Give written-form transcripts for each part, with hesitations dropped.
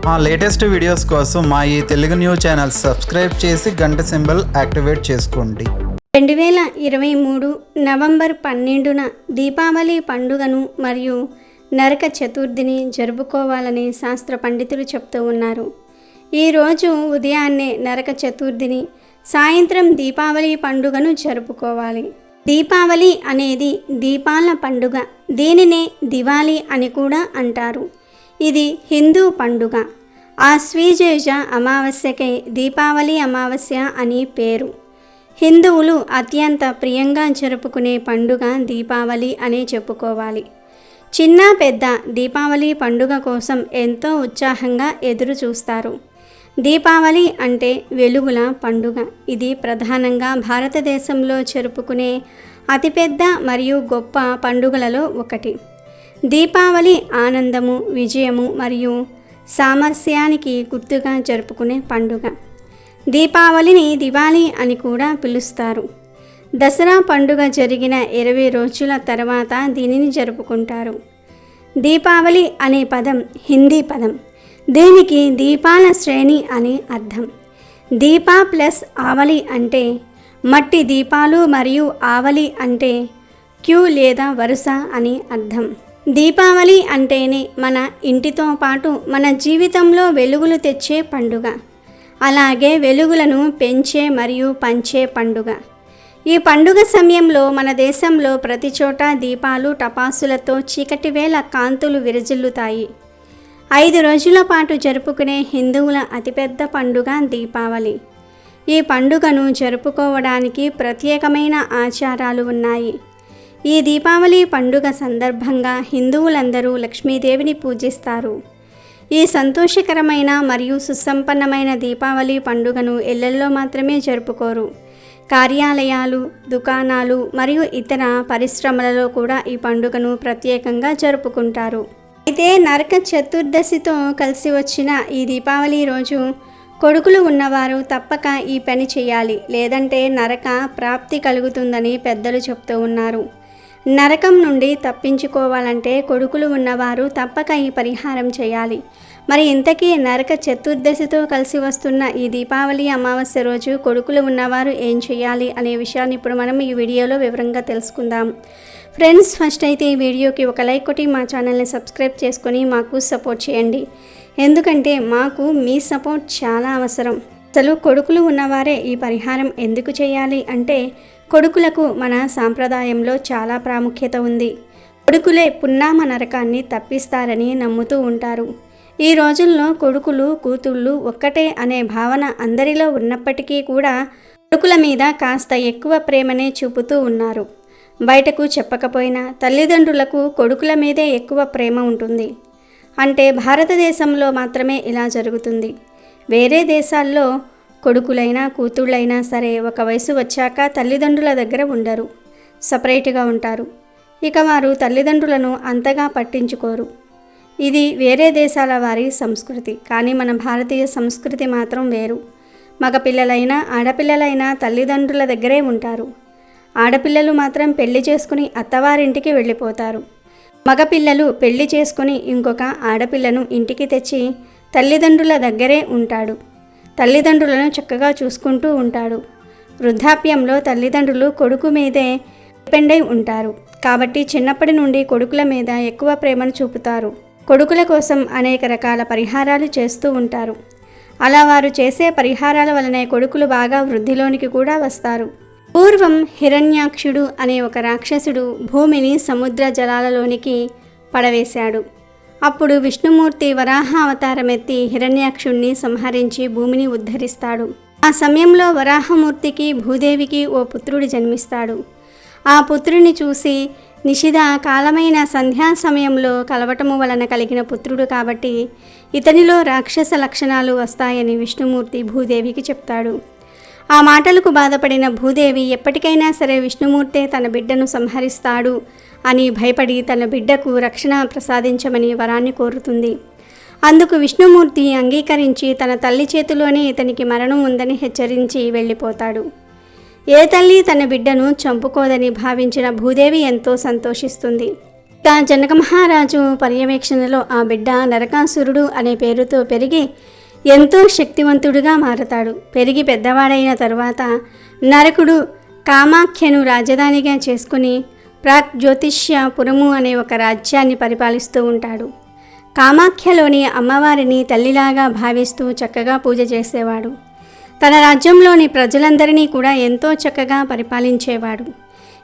మా latest videos కోసం మా ఈ తెలుగు న్యూస్ ఛానల్ సబ్స్క్రైబ్ చేసి గంట సింబల్ యాక్టివేట్ చేసుకోండి. 2023 నవంబర్ 12న దీపావళి పండుగను మరియు నరక చతుర్థిని జరుపుకోవాలని శాస్త్ర పండితులు చెప్తూ ఉన్నారు. ఈరోజు ఉదయాన్నే నరక చతుర్థిని, సాయంత్రం దీపావళి పండుగను జరుపుకోవాలి. దీపావళి అనేది దీపాల పండుగ. దీనినే దివాళీ అని కూడా అంటారు. ఇది హిందూ పండుగ. ఆశ్వీజ అమావాస్యకై దీపావళి అమావాస్య అని పేరు. హిందువులు అత్యంత ప్రియంగా జరుపుకునే పండుగ దీపావళి అనే చెప్పుకోవాలి. చిన్న పెద్ద దీపావళి పండుగ కోసం ఎంతో ఉత్సాహంగా ఎదురు చూస్తారు. దీపావళి అంటే వెలుగుల పండుగ. ఇది ప్రధానంగా భారతదేశంలో జరుపుకునే అతిపెద్ద మరియు గొప్ప పండుగలలో ఒకటి. దీపావళి ఆనందము, విజయము మరియు సామరస్యానికి గుర్తుగా జరుపుకునే పండుగ. దీపావళిని దివాళీ అని కూడా పిలుస్తారు. దసరా పండుగ జరిగిన 20 రోజుల తర్వాత దీనిని జరుపుకుంటారు. దీపావళి అనే పదం హిందీ పదం. దీనికి దీపాల శ్రేణి అని అర్థం. దీప ప్లస్ ఆవలి అంటే మట్టి దీపాలు మరియు ఆవలి అంటే క్యూ లేదా వరుస అని అర్థం. దీపావళి అంటేనే మన ఇంటితో పాటు మన జీవితంలో వెలుగులు తెచ్చే పండుగ. అలాగే వెలుగులను పెంచే మరియు పంచే పండుగ. ఈ పండుగ సమయంలో మన దేశంలో ప్రతి చోట దీపాలు, టపాసులతో చీకటి వేళ కాంతులు విరజిల్లుతాయి. 5 రోజుల పాటు జరుపుకునే హిందువుల అతిపెద్ద పండుగ దీపావళి. ఈ పండుగను జరుపుకోవడానికి ప్రత్యేకమైన ఆచారాలు ఉన్నాయి. ఈ దీపావళి పండుగ సందర్భంగా హిందువులందరూ లక్ష్మీదేవిని పూజిస్తారు. ఈ సంతోషకరమైన మరియు సుసంపన్నమైన దీపావళి పండుగను ఇళ్లల్లో మాత్రమే జరుపుకోరు. కార్యాలయాలు, దుకాణాలు మరియు ఇతర పరిశ్రమలలో కూడా ఈ పండుగను ప్రత్యేకంగా జరుపుకుంటారు. అయితే నరక చతుర్దశితో కలిసి వచ్చిన ఈ దీపావళి రోజు కొడుకులు ఉన్నవారు తప్పక ఈ పని చేయాలి, లేదంటే నరక ప్రాప్తి కలుగుతుందని పెద్దలు చెప్తూ ఉన్నారు. నరకం నుండి తప్పించుకోవాలంటే కొడుకులు ఉన్నవారు తప్పక ఈ పరిహారం చేయాలి. మరి ఇంతకీ నరక చతుర్దశితో కలిసి వస్తున్న ఈ దీపావళి అమావాస్య రోజు కొడుకులు ఉన్నవారు ఏం చేయాలి అనే విషయాన్ని ఇప్పుడు మనం ఈ వీడియోలో వివరంగా తెలుసుకుందాం. ఫ్రెండ్స్, ఫస్ట్ అయితే ఈ వీడియోకి ఒక లైక్ కొట్టి మా ఛానల్ని సబ్స్క్రైబ్ చేసుకొని మాకు సపోర్ట్ చేయండి. ఎందుకంటే మాకు మీ సపోర్ట్ చాలా అవసరం. అసలు కొడుకులు ఉన్నవారే ఈ పరిహారం ఎందుకు చేయాలి అంటే కొడుకులకు మన సాంప్రదాయంలో చాలా ప్రాముఖ్యత ఉంది. కొడుకులే పున్నామ నరకాన్ని తప్పిస్తారని నమ్ముతూ ఉంటారు. ఈ రోజుల్లో కొడుకులు కూతుళ్ళు ఒక్కటే అనే భావన అందరిలో ఉన్నప్పటికీ కూడా కొడుకుల మీద కాస్త ఎక్కువ ప్రేమనే చూపుతూ ఉన్నారు. బయటకు చెప్పకపోయినా తల్లిదండ్రులకు కొడుకుల మీదే ఎక్కువ ప్రేమ ఉంటుంది. అంటే భారతదేశంలో మాత్రమే ఇలా జరుగుతుంది. వేరే దేశాల్లో కొడుకులైనా కూతుళ్ళైనా సరే ఒక వయసు వచ్చాక తల్లిదండ్రుల దగ్గర ఉండరు, సపరేట్గా ఉంటారు. ఇక వారు తల్లిదండ్రులను అంతగా పట్టించుకోరు. ఇది వేరే దేశాల వారి సంస్కృతి. కానీ మన భారతీయ సంస్కృతి మాత్రం వేరు. మగపిల్లలైనా ఆడపిల్లలైనా తల్లిదండ్రుల దగ్గరే ఉంటారు. ఆడపిల్లలు మాత్రం పెళ్లి చేసుకుని అత్తవారింటికి వెళ్ళిపోతారు. మగపిల్లలు పెళ్లి చేసుకుని ఇంకొక ఆడపిల్లను ఇంటికి తెచ్చి తల్లిదండ్రుల దగ్గరే ఉంటాడు. తల్లిదండ్రులను చక్కగా చూసుకుంటూ ఉంటాడు. వృద్ధాప్యంలో తల్లిదండ్రులు కొడుకు మీదే డిపెండ్ అయి ఉంటారు. కాబట్టి చిన్నప్పటి నుండి కొడుకుల మీద ఎక్కువ ప్రేమను చూపుతారు. కొడుకుల కోసం అనేక రకాల పరిహారాలు చేస్తూ ఉంటారు. అలా వారు చేసే పరిహారాల వలనే కొడుకులు బాగా వృద్ధిలోనికి కూడా వస్తారు. పూర్వం హిరణ్యాక్షుడు అనే ఒక రాక్షసుడు భూమిని సముద్ర జలాలలోనికి పడవేశాడు. అప్పుడు విష్ణుమూర్తి వరాహ అవతారం ఎత్తి హిరణ్యాక్షుణ్ణి సంహరించి భూమిని ఉద్ధరిస్తాడు. ఆ సమయంలో వరాహమూర్తికి భూదేవికి ఓ పుత్రుడు జన్మిస్తాడు. ఆ పుత్రుని చూసి నిషిధ కాలమైన సంధ్యా సమయంలో కలవటము వలన కలిగిన పుత్రుడు కాబట్టి ఇతనిలో రాక్షస లక్షణాలు వస్తాయని విష్ణుమూర్తి భూదేవికి చెప్తాడు. ఆ మాటలకు బాధపడిన భూదేవి ఎప్పటికైనా సరే విష్ణుమూర్తే తన బిడ్డను సంహరిస్తాడు అని భయపడి తన బిడ్డకు రక్షణ ప్రసాదించమని వరాన్ని కోరుతుంది. అందుకు విష్ణుమూర్తి అంగీకరించి తన తల్లి చేతిలోనే ఇతనికి మరణం ఉందని హెచ్చరించి వెళ్ళిపోతాడు. ఏ తల్లి తన బిడ్డను చంపుకోదని భావించిన భూదేవి ఎంతో సంతోషిస్తుంది. ఇక జనక మహారాజు పర్యవేక్షణలో ఆ బిడ్డ నరకాసురుడు అనే పేరుతో పెరిగి ఎంతో శక్తివంతుడిగా మారతాడు. పెరిగి పెద్దవాడైన తరువాత నరకుడు కామాఖ్యను రాజధానిగా చేసుకుని ప్రాక్ జ్యోతిష్యపురము అనే ఒక రాజ్యాన్ని పరిపాలిస్తూ ఉంటాడు. కామాఖ్యలోని అమ్మవారిని తల్లిలాగా భావిస్తూ చక్కగా పూజ చేసేవాడు. తన రాజ్యంలోని ప్రజలందరినీ కూడా ఎంతో చక్కగా పరిపాలించేవాడు.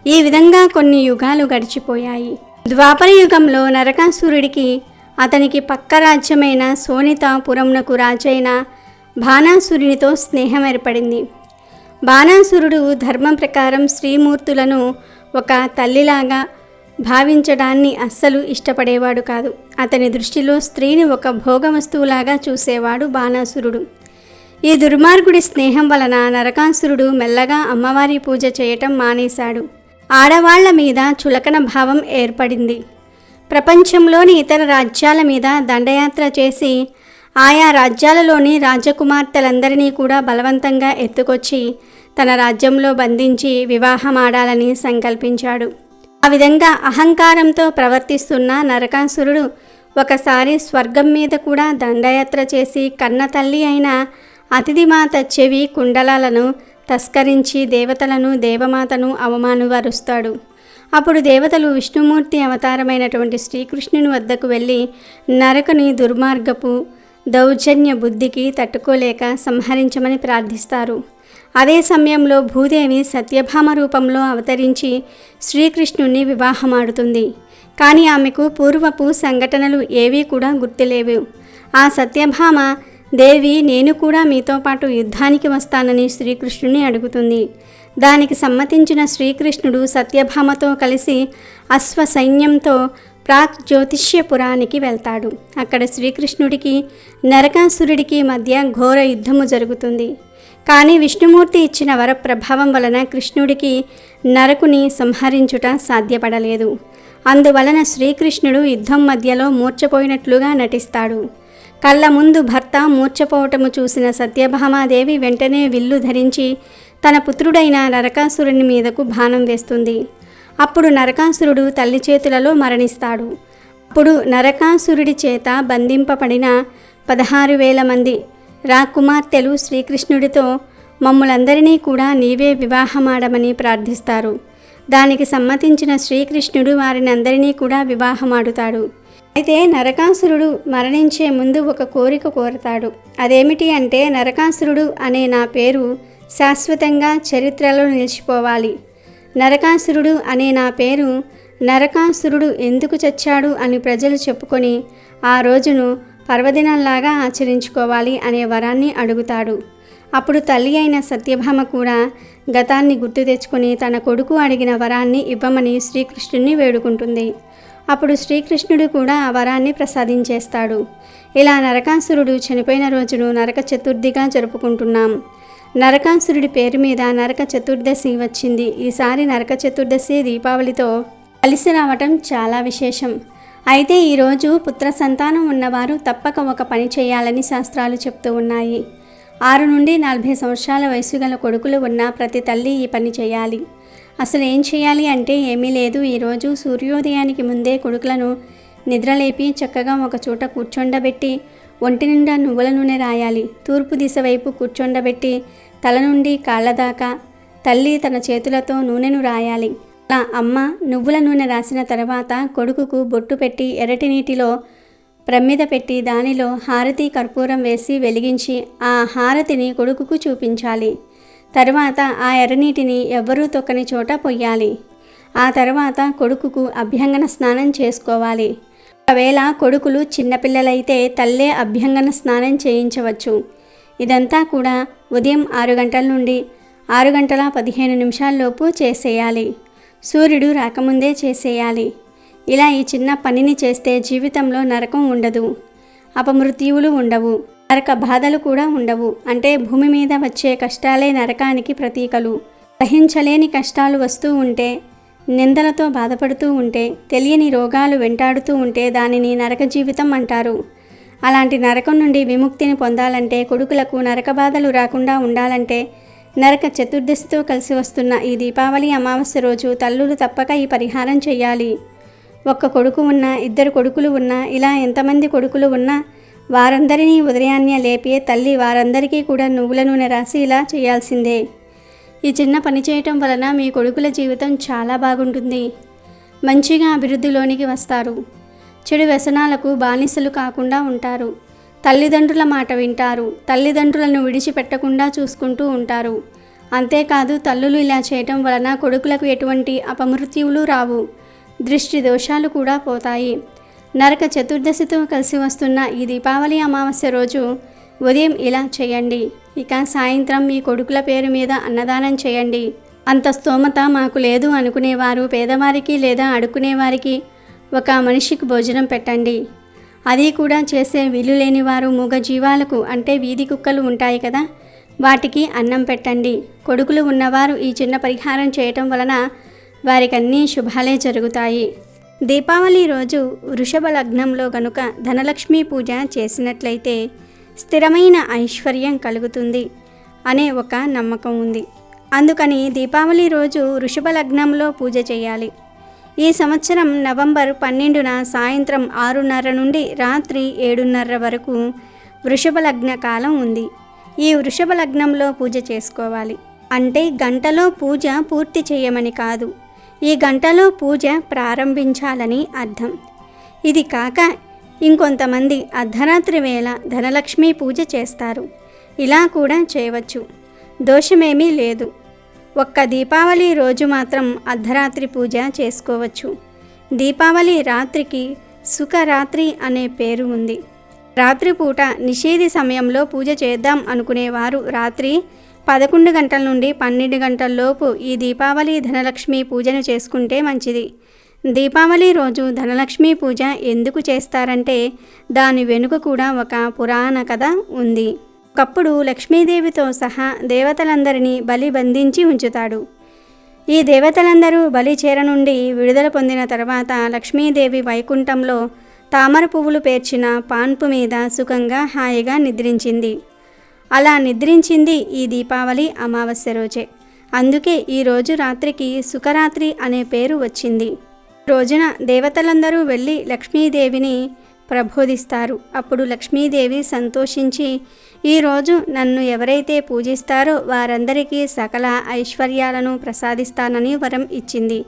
ఈ విధంగా కొన్ని యుగాలు గడిచిపోయాయి. ద్వాపర యుగంలో నరకాసురుడికి అతనికి పక్క రాజ్యమైన శోణితపురమునకు రాజైన బాణాసురునితో స్నేహం ఏర్పడింది. బాణాసురుడు ధర్మం ప్రకారం స్త్రీమూర్తులను ఒక తల్లిలాగా భావించడాన్ని అస్సలు ఇష్టపడేవాడు కాదు. అతని దృష్టిలో స్త్రీని ఒక భోగ వస్తువులాగా చూసేవాడు బాణాసురుడు. ఈ దుర్మార్గుడి స్నేహం వలన నరకాసురుడు మెల్లగా అమ్మవారి పూజ చేయటం మానేశాడు. ఆడవాళ్ల మీద చులకన భావం ఏర్పడింది. ప్రపంచంలోని ఇతర రాజ్యాల మీద దండయాత్ర చేసి ఆయా రాజ్యాలలోని రాజకుమార్తెలందరినీ కూడా బలవంతంగా ఎత్తుకొచ్చి తన రాజ్యంలో బంధించి వివాహమాడాలని సంకల్పించాడు. ఆ విధంగా అహంకారంతో ప్రవర్తిస్తున్న నరకాసురుడు ఒకసారి స్వర్గం మీద కూడా దండయాత్ర చేసి కన్న తల్లి అయిన అతిథిమాత చెవి కుండలాలను తస్కరించి దేవతలను దేవమాతను అవమానపరుస్తాడు. అప్పుడు దేవతలు విష్ణుమూర్తి అవతారమైనటువంటి శ్రీకృష్ణుని వద్దకు వెళ్ళి నరకుని దుర్మార్గపు దౌర్జన్య బుద్ధికి తట్టుకోలేక సంహరించమని ప్రార్థిస్తారు. అదే సమయంలో భూదేవి సత్యభామ రూపంలో అవతరించి శ్రీకృష్ణుణ్ణి వివాహమాడుతుంది. కానీ ఆమెకు పూర్వపు సంఘటనలు ఏవీ కూడా గుర్తులేవు. ఆ సత్యభామ దేవి నేను కూడా మీతో పాటు యుద్ధానికి వస్తానని శ్రీకృష్ణుని అడుగుతుంది. దానికి సమ్మతించిన శ్రీకృష్ణుడు సత్యభామతో కలిసి అశ్వ సైన్యంతో ప్రాక్ జ్యోతిష్యపురానికి వెళ్తాడు. అక్కడ శ్రీకృష్ణుడికి నరకాసురుడికి మధ్య ఘోర యుద్ధము జరుగుతుంది. కానీ విష్ణుమూర్తి ఇచ్చిన వర ప్రభావం వలన కృష్ణుడికి నరకుని సంహరించుట సాధ్యపడలేదు. అందువలన శ్రీకృష్ణుడు యుద్ధం మధ్యలో మూర్ఛపోయినట్లుగా నటిస్తాడు. కళ్ళ ముందు భర్త మూర్ఛపోవటము చూసిన సత్యభామాదేవి వెంటనే విల్లు ధరించి తన పుత్రుడైన నరకాసురుని మీదకు బాణం వేస్తుంది. అప్పుడు నరకాసురుడు తల్లి చేతులలో మరణిస్తాడు. అప్పుడు నరకాసురుడి చేత బంధింపబడిన 16,000 మంది రాకుమార్తెలు శ్రీకృష్ణుడితో మమ్ములందరినీ కూడా నీవే వివాహమాడమని ప్రార్థిస్తారు. దానికి సమ్మతించిన శ్రీకృష్ణుడు వారిని అందరినీ కూడా వివాహమాడుతాడు. అయితే నరకాసురుడు మరణించే ముందు ఒక కోరిక కోరతాడు. అదేమిటి అంటే నరకాసురుడు అనే నా పేరు శాశ్వతంగా చరిత్రలో నిలిచిపోవాలి. నరకాసురుడు అనే నా పేరు నరకాసురుడు ఎందుకు చచ్చాడు అని ప్రజలు చెప్పుకొని ఆ రోజును పర్వదినంలాగా ఆచరించుకోవాలి అనే వరాన్ని అడుగుతాడు. అప్పుడు తల్లి అయిన సత్యభామ కూడా గతాన్ని గుర్తు తెచ్చుకొని తన కొడుకు అడిగిన వరాన్ని ఇవ్వమని శ్రీకృష్ణుని వేడుకుంటుంది. అప్పుడు శ్రీకృష్ణుడు కూడా ఆ వరాన్ని ప్రసాదించేస్తాడు. ఇలా నరకాసురుడు చనిపోయిన రోజును నరక చతుర్థిగా జరుపుకుంటున్నాం. నరకాసురుడి పేరు మీద నరక చతుర్దశి వచ్చింది. ఈసారి నరక చతుర్దశి దీపావళితో కలిసి రావటం చాలా విశేషం. అయితే ఈరోజు పుత్ర సంతానం ఉన్నవారు తప్పక ఒక పని చేయాలని శాస్త్రాలు చెప్తూ ఉన్నాయి. 6 నుండి 40 సంవత్సరాల వయసు గల కొడుకులు ఉన్న ప్రతి తల్లి ఈ పని చేయాలి. అసలు ఏం చేయాలి అంటే ఏమీ లేదు. ఈరోజు సూర్యోదయానికి ముందే కొడుకులను నిద్రలేపి చక్కగా ఒక చోట కూర్చొండబెట్టి ఒంటి నిండా నువ్వుల నూనె రాయాలి. తూర్పు దిశ వైపు కూర్చొండబెట్టి తల నుండి కాళ్ళ దాకా తల్లి తన చేతులతో నూనెను రాయాలి. అలా అమ్మ నువ్వుల నూనె రాసిన తర్వాత కొడుకుకు బొట్టు పెట్టి ఎర్రటి నీటిలో ప్రమిద పెట్టి దానిలో హారతి కర్పూరం వేసి వెలిగించి ఆ హారతిని కొడుకుకు చూపించాలి. తర్వాత ఆ ఎర్రనీటిని ఎవ్వరూ తొక్కని చోట పొయ్యాలి. ఆ తర్వాత కొడుకుకు అభ్యంగన స్నానం చేసుకోవాలి. ఒకవేళ కొడుకులు చిన్నపిల్లలైతే తల్లే అభ్యంగన స్నానం చేయించవచ్చు. ఇదంతా కూడా ఉదయం 6 గంటల నుండి 6:15 చేసేయాలి. సూర్యుడు రాకముందే చేసేయాలి. ఇలా ఈ చిన్న పనిని చేస్తే జీవితంలో నరకం ఉండదు, అపమృత్యువులు ఉండవు, నరక బాధలు కూడా ఉండవు. అంటే భూమి మీద వచ్చే కష్టాలే నరకానికి ప్రతీకలు. సహించలేని కష్టాలు వస్తూ ఉంటే, నిందలతో బాధపడుతూ ఉంటే, తెలియని రోగాలు వెంటాడుతూ ఉంటే దానిని నరక జీవితం అంటారు. అలాంటి నరకం నుండి విముక్తిని పొందాలంటే, కొడుకులకు నరక బాధలు రాకుండా ఉండాలంటే నరక చతుర్దశితో కలిసి వస్తున్న ఈ దీపావళి అమావాస్య రోజు తల్లులు తప్పక ఈ పరిహారం చేయాలి. ఒక్క కొడుకు ఉన్నా, 2 కొడుకులు ఉన్నా, ఇలా ఎంతమంది కొడుకులు ఉన్నా వారందరినీ ఉదయాన్నే లేపి తల్లి వారందరికీ కూడా నువ్వుల నూనె రాసి ఇలా చేయాల్సిందే. ఈ చిన్న పని చేయటం వలన మీ కొడుకుల జీవితం చాలా బాగుంటుంది. మంచిగా అభివృద్ధిలోనికి వస్తారు. చెడు వ్యసనాలకు బానిసలు కాకుండా ఉంటారు. తల్లిదండ్రుల మాట వింటారు. తల్లిదండ్రులను విడిచిపెట్టకుండా చూసుకుంటూ ఉంటారు. అంతేకాదు తల్లులు ఇలా చేయటం వలన కొడుకులకు ఎటువంటి అపమృత్యువులు రావు. దృష్టి దోషాలు కూడా పోతాయి. నరక చతుర్దశితో కలిసి వస్తున్న ఈ దీపావళి అమావాస్య రోజు ఉదయం ఇలా చేయండి. ఇక సాయంత్రం మీ కొడుకుల పేరు మీద అన్నదానం చేయండి. అంత స్తోమత మాకు లేదు అనుకునేవారు పేదవారికి లేదా అడుక్కునేవారికి ఒక మనిషికి భోజనం పెట్టండి. అది కూడా చేసే వీలు లేని వారు మూగ జీవాలకు అంటే వీధి కుక్కలు ఉంటాయి కదా, వాటికి అన్నం పెట్టండి. కొడుకులు ఉన్నవారు ఈ చిన్న పరిహారం చేయటం వలన వారికి అన్నీ శుభాలే జరుగుతాయి. దీపావళి రోజు వృషభ లగ్నంలో గనుక ధనలక్ష్మి పూజ చేసినట్లయితే స్థిరమైన ఐశ్వర్యం కలుగుతుంది అనే ఒక నమ్మకం ఉంది. అందుకని దీపావళి రోజు వృషభ లగ్నంలో పూజ చేయాలి. ఈ సంవత్సరం నవంబర్ 12న సాయంత్రం 6:30 నుండి రాత్రి 7:30 వరకు వృషభ లగ్న కాలం ఉంది. ఈ వృషభ లగ్నంలో పూజ చేసుకోవాలి. అంటే గంటలో పూజ పూర్తి చేయమని కాదు, ఈ గంటలో పూజ ప్రారంభించాలని అర్థం. ఇది కాక ఇంకొంతమంది అర్ధరాత్రి వేళ ధనలక్ష్మి పూజ చేస్తారు. ఇలా కూడా చేయవచ్చు, దోషమేమీ లేదు. ఒక్క దీపావళి రోజు మాత్రం అర్ధరాత్రి పూజ చేసుకోవచ్చు. దీపావళి రాత్రికి సుఖరాత్రి అనే పేరు ఉంది. రాత్రిపూట నిషేధి సమయంలో పూజ చేద్దాం అనుకునేవారు రాత్రి 11 గంటల నుండి 12 గంటల లోపు ఈ దీపావళి ధనలక్ష్మి పూజను చేసుకుంటే మంచిది. దీపావళి రోజు ధనలక్ష్మి పూజ ఎందుకు చేస్తారంటే దాని వెనుక కూడా ఒక పురాణ కథ ఉంది. ఒకప్పుడు లక్ష్మీదేవితో సహా దేవతలందరినీ బలి బంధించి ఉంచుతాడు. ఈ దేవతలందరూ బలి చేర నుండి విడుదల పొందిన తర్వాత లక్ష్మీదేవి వైకుంఠంలో తామర పువ్వులు పేర్చిన పాన్పు మీద సుఖంగా హాయిగా నిద్రించింది. అలా నిద్రించింది ఈ దీపావళి అమావాస్య రోజే. అందుకే ఈ రోజు రాత్రికి సుఖరాత్రి అనే పేరు వచ్చింది. రోజున దేవతలందరూ వెళ్ళి లక్ష్మీదేవిని ప్రబోధిస్తారు. అప్పుడు లక్ష్మీదేవి సంతోషించి ఈరోజు నన్ను ఎవరైతే పూజిస్తారో వారందరికీ సకల ఐశ్వర్యాలను ప్రసాదిస్తానని వరం ఇచ్చింది.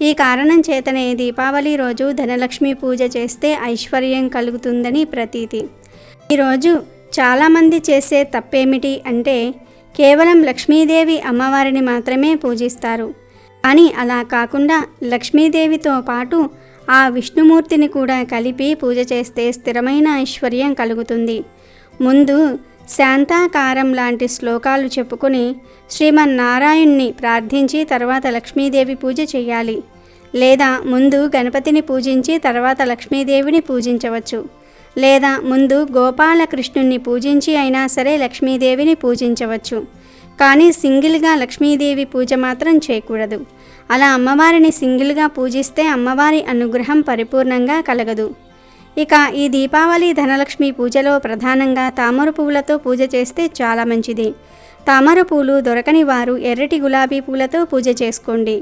ఈ కారణం చేతనే దీపావళి రోజు ధనలక్ష్మి పూజ చేస్తే ఐశ్వర్యం కలుగుతుందని ప్రతీతి. ఈరోజు చాలామంది చేసే తప్పేమిటి అంటే కేవలం లక్ష్మీదేవి అమ్మవారిని మాత్రమే పూజిస్తారు. అని అలా కాకుండా లక్ష్మీదేవితో పాటు ఆ విష్ణుమూర్తిని కూడా కలిపి పూజ చేస్తే స్థిరమైన ఐశ్వర్యం కలుగుతుంది. ముందు శాంతాకారం లాంటి శ్లోకాలు చెప్పుకొని శ్రీమన్నారాయణ్ణి ప్రార్థించి తర్వాత లక్ష్మీదేవి పూజ చేయాలి. లేదా ముందు గణపతిని పూజించి తర్వాత లక్ష్మీదేవిని పూజించవచ్చు. లేదా ముందు గోపాలకృష్ణుణ్ణి పూజించి అయినా సరే లక్ష్మీదేవిని పూజించవచ్చు. కానీ సింగిల్గా లక్ష్మీదేవి పూజ మాత్రం చేయకూడదు. అలా అమ్మవారిని సింగిల్గా పూజిస్తే అమ్మవారి అనుగ్రహం పరిపూర్ణంగా కలగదు. ఇక ఈ దీపావళి ధనలక్ష్మి పూజలో ప్రధానంగా తామర పువ్వులతో పూజ చేస్తే చాలా మంచిది. తామర పూలు దొరకని వారు ఎర్రటి గులాబీ పూలతో పూజ చేసుకోండి.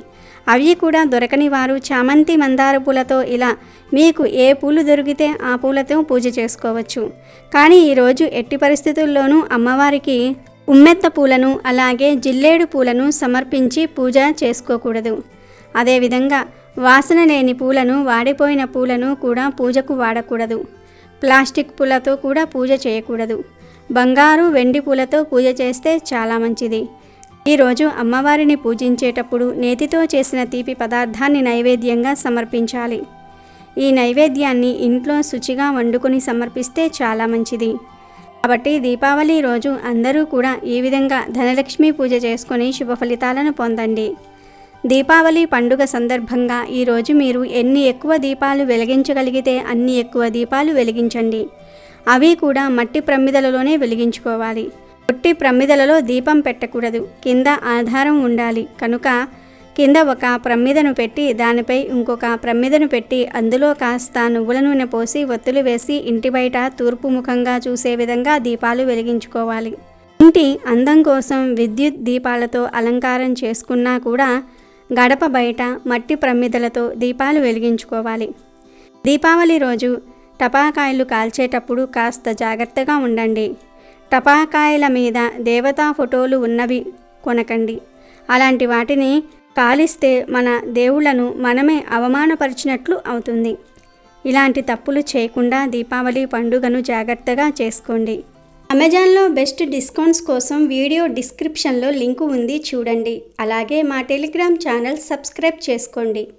అవి కూడా దొరకని వారు చామంతి మందార పూలతో ఇలా మీకు ఏ పూలు దొరికితే ఆ పూలతో పూజ చేసుకోవచ్చు. కానీ ఈరోజు ఎట్టి పరిస్థితుల్లోనూ అమ్మవారికి ఉమ్మెత్త పూలను అలాగే జిల్లేడు పూలను సమర్పించి పూజ చేసుకోకూడదు. అదేవిధంగా వాసన లేని పూలను, వాడిపోయిన పూలను కూడా పూజకు వాడకూడదు. ప్లాస్టిక్ పూలతో కూడా పూజ చేయకూడదు. బంగారు, వెండి పూలతో పూజ చేస్తే చాలా మంచిది. ఈరోజు అమ్మవారిని పూజించేటప్పుడు నేతితో చేసిన తీపి పదార్థాన్ని నైవేద్యంగా సమర్పించాలి. ఈ నైవేద్యాన్ని ఇంట్లో శుచిగా వండుకొని సమర్పిస్తే చాలా మంచిది. కాబట్టి దీపావళి రోజు అందరూ కూడా ఈ విధంగా ధనలక్ష్మి పూజ చేసుకొని శుభ ఫలితాలను పొందండి. దీపావళి పండుగ సందర్భంగా ఈరోజు మీరు ఎన్ని ఎక్కువ దీపాలు వెలిగించగలిగితే అన్ని ఎక్కువ దీపాలు వెలిగించండి. అవి కూడా మట్టి ప్రమిదలలోనే వెలిగించుకోవాలి. పొట్టి ప్రమిదలలో దీపం పెట్టకూడదు. కింద ఆధారం ఉండాలి. కనుక కింద ఒక ప్రమిదను పెట్టి దానిపై ఇంకొక ప్రమిదను పెట్టి అందులో కాస్త నువ్వుల నూనె పోసి ఒత్తులు వేసి ఇంటి బయట తూర్పు ముఖంగా చూసే విధంగా దీపాలు వెలిగించుకోవాలి. ఇంటి అందం కోసం విద్యుత్ దీపాలతో అలంకారం చేసుకున్నా కూడా గడప బయట మట్టి ప్రమిదలతో దీపాలు వెలిగించుకోవాలి. దీపావళి రోజు టపాకాయలు కాల్చేటప్పుడు కాస్త జాగ్రత్తగా ఉండండి. టపాకాయల మీద దేవతా ఫోటోలు ఉన్నవి కొనకండి. అలాంటి వాటిని కాలిస్తే మన దేవుళ్లను మనమే అవమానపరిచినట్లు అవుతుంది. ఇలాంటి తప్పులు చేయకుండా దీపావళి పండుగను జాగ్రత్తగా చేసుకోండి. అమెజాన్లో బెస్ట్ డిస్కౌంట్స్ కోసం వీడియో డిస్క్రిప్షన్లో లింకు ఉంది, చూడండి. అలాగే మా టెలిగ్రామ్ ఛానల్ సబ్స్క్రైబ్ చేసుకోండి.